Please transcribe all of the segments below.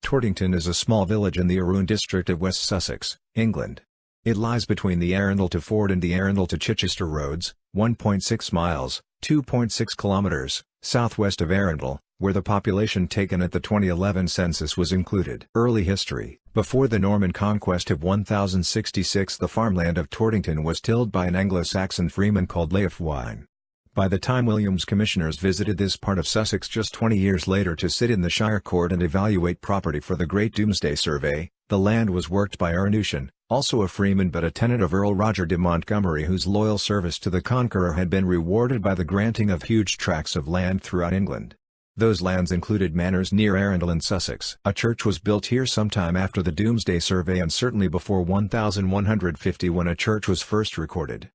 Tortington is a small village in the Arround district of West Sussex, England. It lies between the Arundel to Ford and the Arundel to Chichester roads, 1.6 miles, 2.6 kilometers, southwest of Arundel, where the population taken at the 2011 census was included. Early history: before the Norman conquest of 1066, the farmland of Tortington was tilled by an Anglo-Saxon freeman called Leofwine. By the time William's commissioners visited this part of Sussex just 20 years later to sit in the Shire Court and evaluate property for the Great Domesday Survey, the land was worked by Arnutian, also a freeman but a tenant of Earl Roger de Montgomery, whose loyal service to the Conqueror had been rewarded by the granting of huge tracts of land throughout England. Those lands included manors near Arundel in Sussex. A church was built here sometime after the Domesday Survey and certainly before 1150, when a church was first recorded.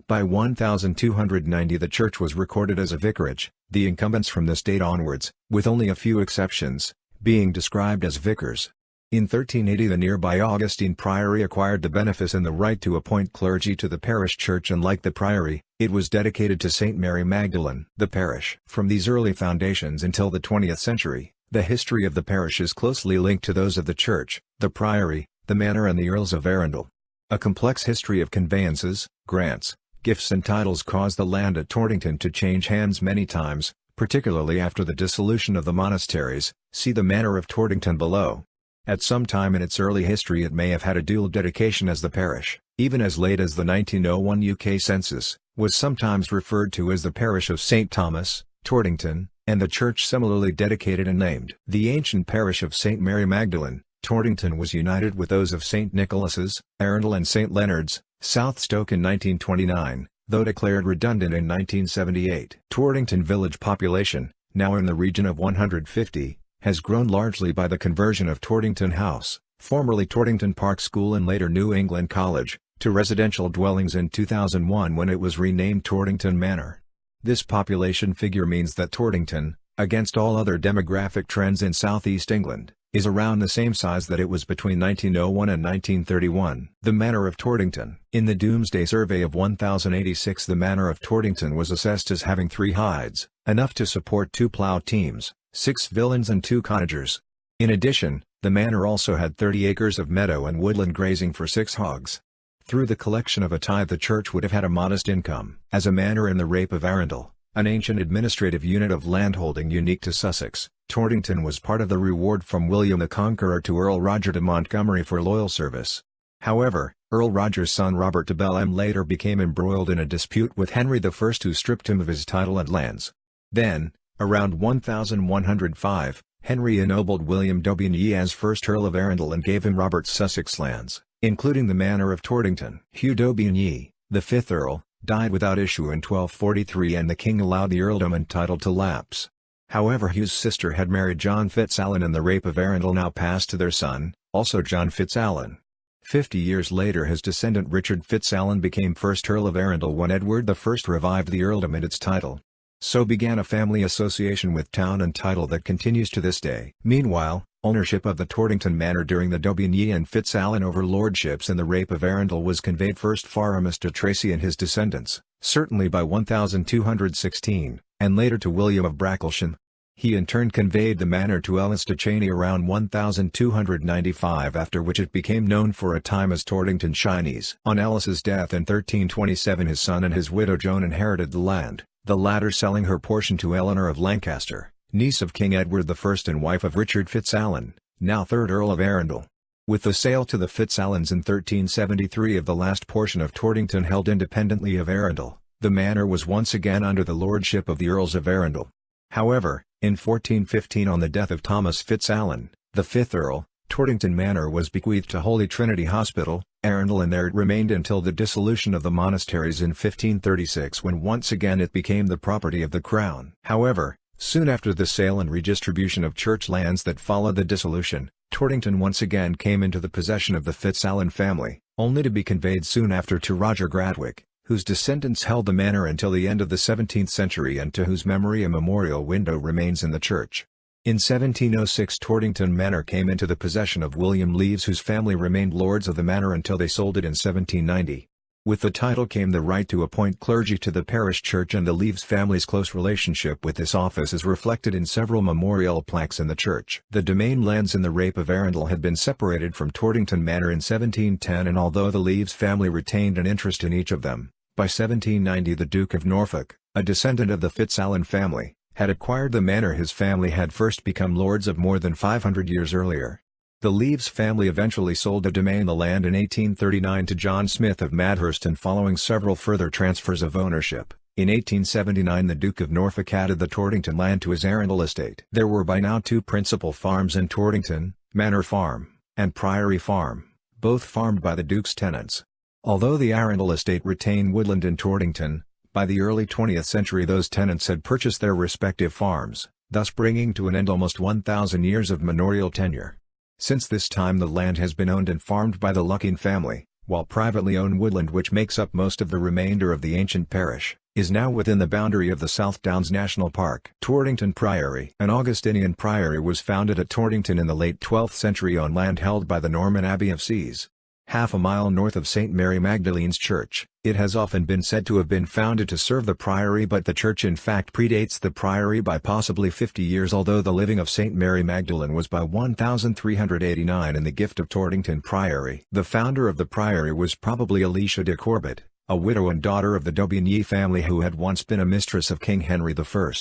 By 1290 the church was recorded as a vicarage, the incumbents from this date onwards, with only a few exceptions, being described as vicars. In 1380 the nearby Augustine Priory acquired the benefice and the right to appoint clergy to the parish church, and like the priory, it was dedicated to St. Mary Magdalene. The parish. From these early foundations until the 20th century, the history of the parish is closely linked to those of the church, the priory, the manor and the Earls of Arundel. A complex history of conveyances, grants, gifts and titles caused the land at Tortington to change hands many times, particularly after the dissolution of the monasteries. See the Manor of Tortington below. At some time in its early history it may have had a dual dedication, as the parish, even as late as the 1901 UK census, was sometimes referred to as the parish of St. Thomas, Tortington, and the church similarly dedicated and named. The ancient parish of St. Mary Magdalene, Tortington, was united with those of St. Nicholas's, Arundel and St. Leonard's, South Stoke in 1929, though declared redundant in 1978. Tortington village population, now in the region of 150, has grown largely by the conversion of Tortington House, formerly Tortington Park School and later New England College, to residential dwellings in 2001 when it was renamed Tortington Manor. This population figure means that Tortington, against all other demographic trends in southeast England, is around the same size that it was between 1901 and 1931. The Manor of Tortington. In the Domesday Survey of 1086 the Manor of Tortington was assessed as having 3 hides, enough to support 2 plough teams, 6 villeins and 2 cottagers. In addition, the manor also had 30 acres of meadow and woodland grazing for 6 hogs. Through the collection of a tithe the church would have had a modest income. As a manor in the Rape of Arundel, an ancient administrative unit of landholding unique to Sussex, Tortington was part of the reward from William the Conqueror to Earl Roger de Montgomery for loyal service. However, Earl Roger's son Robert de Bellême later became embroiled in a dispute with Henry I, who stripped him of his title and lands. Then, around 1105, Henry ennobled William d'Aubigny as first Earl of Arundel and gave him Robert's Sussex lands, including the manor of Tortington. Hugh d'Aubigny, the 5th Earl, died without issue in 1243 and the king allowed the earldom and title to lapse. However, Hugh's sister had married John FitzAlan and the Rape of Arundel now passed to their son, also John FitzAlan. 50 years later his descendant Richard FitzAlan became first Earl of Arundel when Edward I revived the earldom and its title. So began a family association with town and title that continues to this day. Meanwhile, ownership of the Tortington Manor during the d'Aubigny and FitzAlan overlordships in the Rape of Arundel was conveyed first Faramus to Tracy and his descendants, certainly by 1216, and later to William of Bracklesham. He in turn conveyed the manor to Ellis de Cheney around 1295, after which it became known for a time as Tortington Chinese. On Ellis's death in 1327 his son and his widow Joan inherited the land, the latter selling her portion to Eleanor of Lancaster, niece of King Edward I and wife of Richard FitzAlan, now 3rd Earl of Arundel. With the sale to the FitzAlans in 1373 of the last portion of Tortington held independently of Arundel, the manor was once again under the lordship of the Earls of Arundel. However, in 1415 on the death of Thomas FitzAlan, the 5th Earl, Tortington Manor was bequeathed to Holy Trinity Hospital, Arundel, and there it remained until the dissolution of the monasteries in 1536, when once again it became the property of the Crown. However, soon after the sale and redistribution of church lands that followed the dissolution, Tortington once again came into the possession of the FitzAlan family, only to be conveyed soon after to Roger Gradwick, whose descendants held the manor until the end of the 17th century and to whose memory a memorial window remains in the church. In 1706 Tortington Manor came into the possession of William Leaves, whose family remained lords of the manor until they sold it in 1790. With the title came the right to appoint clergy to the parish church, and the Leaves family's close relationship with this office is reflected in several memorial plaques in the church. The domain lands in the Rape of Arundel had been separated from Tortington Manor in 1710, and although the Leaves family retained an interest in each of them, by 1790 the Duke of Norfolk, a descendant of the Fitzalan family, had acquired the manor. His family had first become lords of more than 500 years earlier. The Leaves family eventually sold the domain the land in 1839 to John Smith of Madhurst, and following several further transfers of ownership, in 1879 the Duke of Norfolk added the Tortington land to his Arundel estate. There were by now two principal farms in Tortington, Manor Farm, and Priory Farm, both farmed by the Duke's tenants. Although the Arundel estate retained woodland in Tortington, by the early 20th century those tenants had purchased their respective farms, thus bringing to an end almost 1,000 years of manorial tenure. Since this time the land has been owned and farmed by the Lucking family, while privately owned woodland, which makes up most of the remainder of the ancient parish, is now within the boundary of the South Downs National Park. Tortington Priory. An Augustinian priory was founded at Tortington in the late 12th century on land held by the Norman Abbey of Sees. Half a mile north of St. Mary Magdalene's Church, it has often been said to have been founded to serve the priory, but the church in fact predates the priory by possibly 50 years, although the living of St. Mary Magdalene was by 1389 in the gift of Tortington Priory. The founder of the priory was probably Alicia de Corbett, a widow and daughter of the d'Aubigny family who had once been a mistress of King Henry I.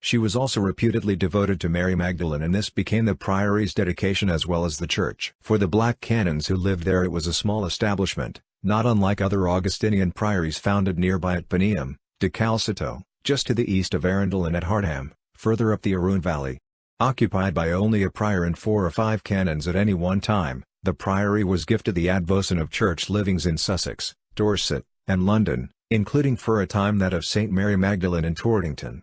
She was also reputedly devoted to Mary Magdalene, and this became the priory's dedication as well as the church. For the black canons who lived there it was a small establishment, not unlike other Augustinian priories founded nearby at Paneum, De Calcito, just to the east of Arundel, and at Hardham, further up the Arun Valley. Occupied by only a prior and 4 or 5 canons at any one time, the priory was gifted the advocate of church livings in Sussex, Dorset, and London, including for a time that of St. Mary Magdalene in Tortington.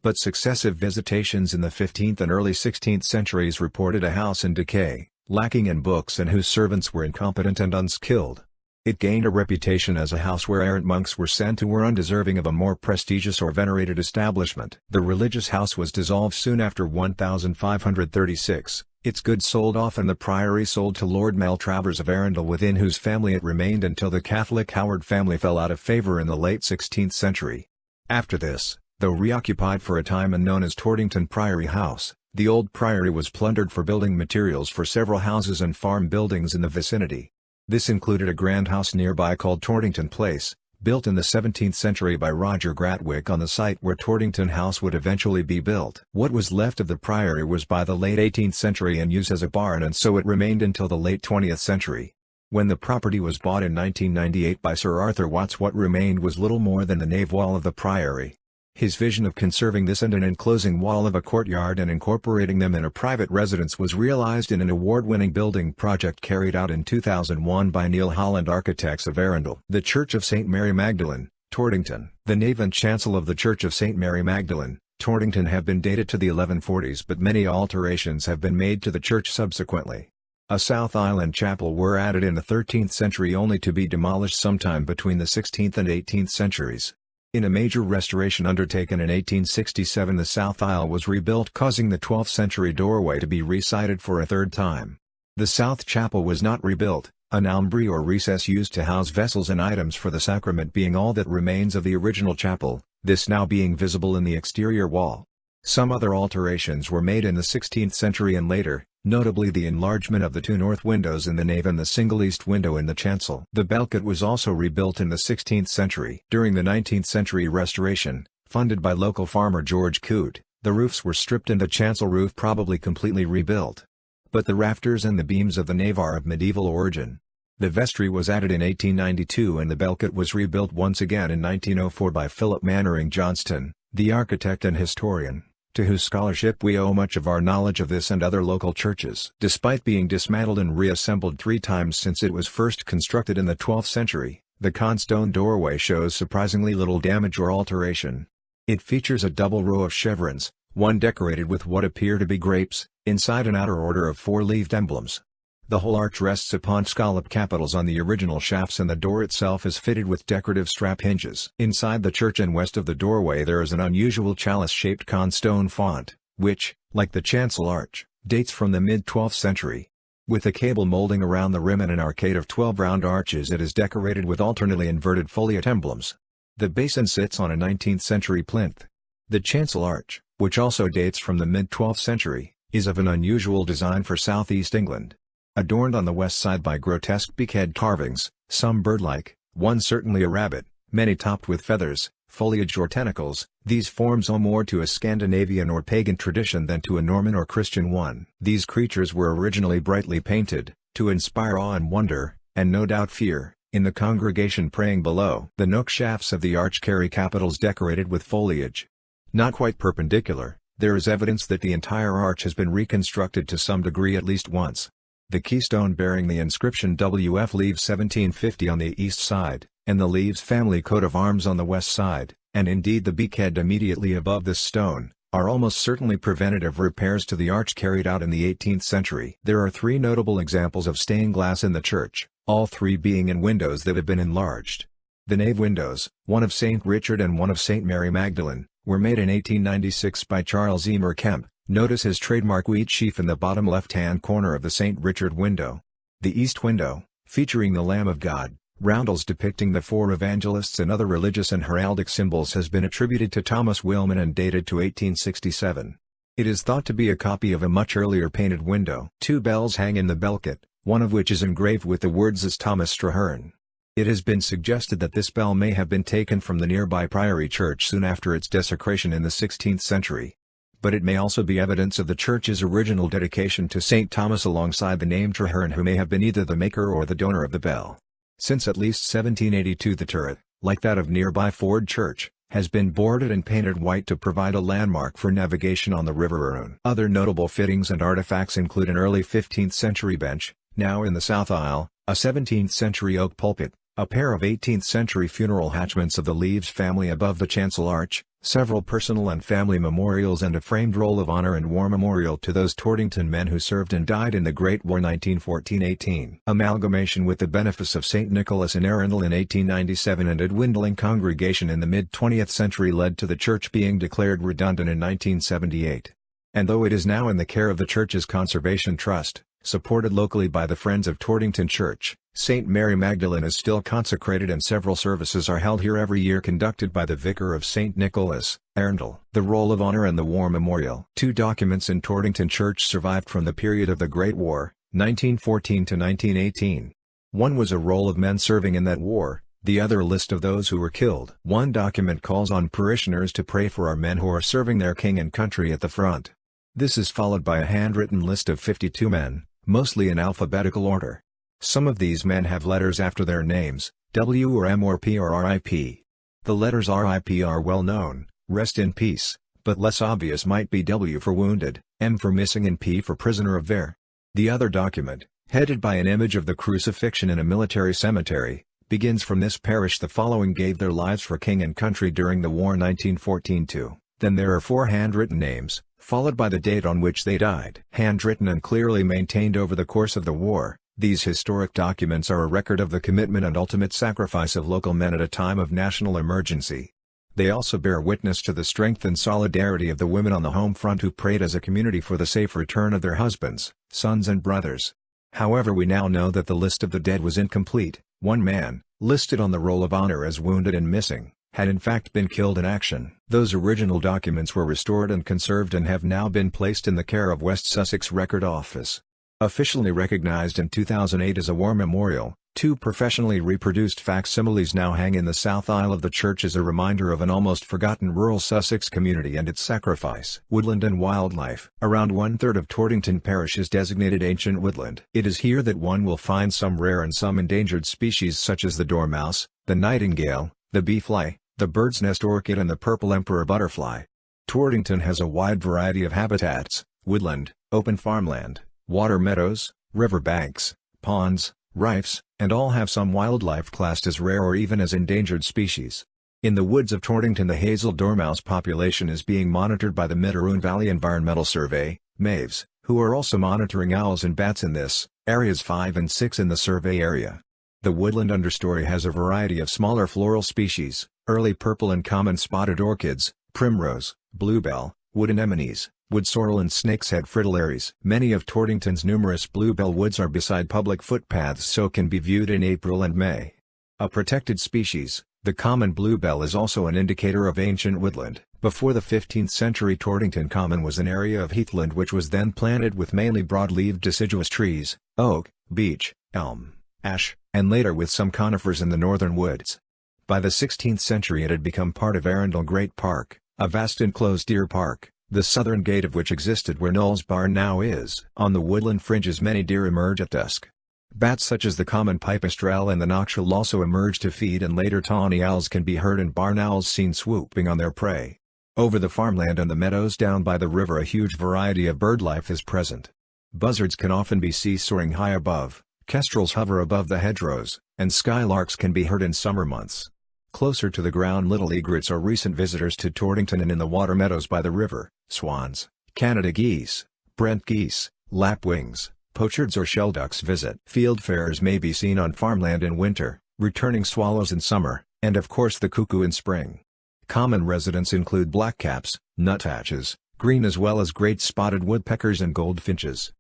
But successive visitations in the 15th and early 16th centuries reported a house in decay, lacking in books, and whose servants were incompetent and unskilled. It gained a reputation as a house where errant monks were sent who were undeserving of a more prestigious or venerated establishment. The religious house was dissolved soon after 1536, its goods sold off, and the priory sold to Lord Maltravers of Arundel, within whose family it remained until the Catholic Howard family fell out of favour in the late 16th century. After this, though reoccupied for a time and known as Tortington Priory House, the old priory was plundered for building materials for several houses and farm buildings in the vicinity. This included a grand house nearby called Tortington Place, built in the 17th century by Roger Gratwick on the site where Tortington House would eventually be built. What was left of the priory was by the late 18th century in use as a barn, and so it remained until the late 20th century. When the property was bought in 1998 by Sir Arthur Watts, what remained was little more than the nave wall of the priory. His vision of conserving this and an enclosing wall of a courtyard and incorporating them in a private residence was realized in an award-winning building project carried out in 2001 by Neil Holland Architects of Arundel. The Church of St. Mary Magdalene, Tortington. The nave and chancel of the Church of St. Mary Magdalene, Tortington have been dated to the 1140s, but many alterations have been made to the church subsequently. A South Island chapel were added in the 13th century, only to be demolished sometime between the 16th and 18th centuries. In a major restoration undertaken in 1867, the south aisle was rebuilt, causing the 12th century doorway to be resited for a third time. The south chapel was not rebuilt, an almbry or recess used to house vessels and items for the sacrament being all that remains of the original chapel, this now being visible in the exterior wall. Some other alterations were made in the 16th century and later, notably the enlargement of the 2 north windows in the nave and the single east window in the chancel. The belket was also rebuilt in the 16th century. During the 19th century restoration, funded by local farmer George Coote, the roofs were stripped and the chancel roof probably completely rebuilt. But the rafters and the beams of the nave are of medieval origin. The vestry was added in 1892 and the belket was rebuilt once again in 1904 by Philip Mannering Johnston, the architect and historian, to whose scholarship we owe much of our knowledge of this and other local churches. Despite being dismantled and reassembled 3 times since it was first constructed in the 12th century, the Constone doorway shows surprisingly little damage or alteration. It features a double row of chevrons, one decorated with what appear to be grapes, inside an outer order of 4-leaved emblems. The whole arch rests upon scallop capitals on the original shafts, and the door itself is fitted with decorative strap hinges. Inside the church and west of the doorway there is an unusual chalice-shaped Constone font, which, like the chancel arch, dates from the mid-12th century. With a cable molding around the rim and an arcade of 12 round arches, it is decorated with alternately inverted foliate emblems. The basin sits on a 19th century plinth. The chancel arch, which also dates from the mid-12th century, is of an unusual design for southeast England. Adorned on the west side by grotesque beakhead carvings, some bird-like, one certainly a rabbit, many topped with feathers, foliage or tentacles, these forms owe more to a Scandinavian or pagan tradition than to a Norman or Christian one. These creatures were originally brightly painted, to inspire awe and wonder, and no doubt fear, in the congregation praying below. The nook shafts of the arch carry capitals decorated with foliage. Not quite perpendicular, there is evidence that the entire arch has been reconstructed to some degree at least once. The keystone bearing the inscription W.F. Leaves 1750 on the east side, and the Leaves family coat of arms on the west side, and indeed the beakhead immediately above this stone, are almost certainly preventative repairs to the arch carried out in the 18th century. There are three notable examples of stained glass in the church, all three being in windows that have been enlarged. The nave windows, one of St. Richard and one of St. Mary Magdalene, were made in 1896 by Charles Emer Kemp. Notice his trademark wheat sheaf in the bottom left-hand corner of the St. Richard window. The east window, featuring the Lamb of God, roundels depicting the four evangelists and other religious and heraldic symbols, has been attributed to Thomas Willman and dated to 1867. It is thought to be a copy of a much earlier painted window. Two bells hang in the belkit, one of which is engraved with the words as Thomas Strahern. It has been suggested that this bell may have been taken from the nearby Priory Church soon after its desecration in the 16th century. But it may also be evidence of the church's original dedication to St. Thomas alongside the name Traherne, who may have been either the maker or the donor of the bell. Since at least 1782 the turret, like that of nearby Ford Church, has been boarded and painted white to provide a landmark for navigation on the River Arun. Other notable fittings and artifacts include an early 15th century bench, now in the south aisle, a 17th century oak pulpit, a pair of 18th century funeral hatchments of the Leaves family above the chancel arch, several personal and family memorials, and a framed roll of honor and war memorial to those Tortington men who served and died in the Great War 1914-18. Amalgamation with the benefice of St. Nicholas in Arundel in 1897 and a dwindling congregation in the mid-20th century led to the church being declared redundant in 1978. And though it is now in the care of the church's Conservation Trust, supported locally by the Friends of Tortington Church, St. Mary Magdalene is still consecrated and several services are held here every year conducted by the Vicar of St. Nicholas, Arundel. The Roll of Honor and the War Memorial. Two documents in Tortington Church survived from the period of the Great War, 1914 to 1918. One was a roll of men serving in that war, the other a list of those who were killed. One document calls on parishioners to pray for our men who are serving their king and country at the front. This is followed by a handwritten list of 52 men, mostly in alphabetical order. Some of these men have letters after their names, W or M or P or RIP. The letters RIP are well known, rest in peace, but less obvious might be W for wounded, M for missing and P for prisoner of war. The other document, headed by an image of the crucifixion in a military cemetery, begins from this parish the following gave their lives for king and country during the war 1914-2. Then there are four handwritten names, followed by the date on which they died. Handwritten and clearly maintained over the course of the war, these historic documents are a record of the commitment and ultimate sacrifice of local men at a time of national emergency. They also bear witness to the strength and solidarity of the women on the home front who prayed as a community for the safe return of their husbands, sons and brothers. However, we now know that the list of the dead was incomplete. One man, listed on the Roll of Honor as wounded and missing, had in fact been killed in action. Those original documents were restored and conserved and have now been placed in the care of West Sussex Record Office. Officially recognized in 2008 as a war memorial, two professionally reproduced facsimiles now hang in the south aisle of the church as a reminder of an almost forgotten rural Sussex community and its sacrifice. Woodland and wildlife. Around one-third of Tortington Parish is designated ancient woodland. It is here that one will find some rare and some endangered species such as the dormouse, the nightingale, the bee-fly, the bird's nest orchid and the purple emperor butterfly. Tortington has a wide variety of habitats: woodland, open farmland, water meadows, river banks, ponds, rifes, and all have some wildlife classed as rare or even as endangered species. In the woods of Tortington, the hazel dormouse population is being monitored by the Mid-Arun Valley Environmental Survey, MAVS, who are also monitoring owls and bats in this, areas 5 and 6 in the survey area. The woodland understory has a variety of smaller floral species, early purple and common spotted orchids, primrose, bluebell, wood anemones, wood sorrel and snake's-head fritillaries. Many of Tortington's numerous bluebell woods are beside public footpaths, so can be viewed in April and May. A protected species, the common bluebell is also an indicator of ancient woodland. Before the 15th century, Tortington Common was an area of heathland which was then planted with mainly broad-leaved deciduous trees, oak, beech, elm, ash, and later with some conifers in the northern woods. By the 16th century it had become part of Arundel Great Park, a vast enclosed deer park, the southern gate of which existed where Noel's Barn now is. On the woodland fringes many deer emerge at dusk. Bats such as the common pipistrelle and the nocturnal also emerge to feed, and later tawny owls can be heard and barn owls seen swooping on their prey. Over the farmland and the meadows down by the river a huge variety of birdlife is present. Buzzards can often be seen soaring high above, kestrels hover above the hedgerows, and skylarks can be heard in summer months. Closer to the ground little egrets are recent visitors to Tortington, and in the water meadows by the river, swans, Canada geese, Brent geese, lapwings, pochards or shelducks visit. Fieldfares may be seen on farmland in winter, returning swallows in summer, and of course the cuckoo in spring. Common residents include blackcaps, nuthatches, green as well as great spotted woodpeckers and goldfinches.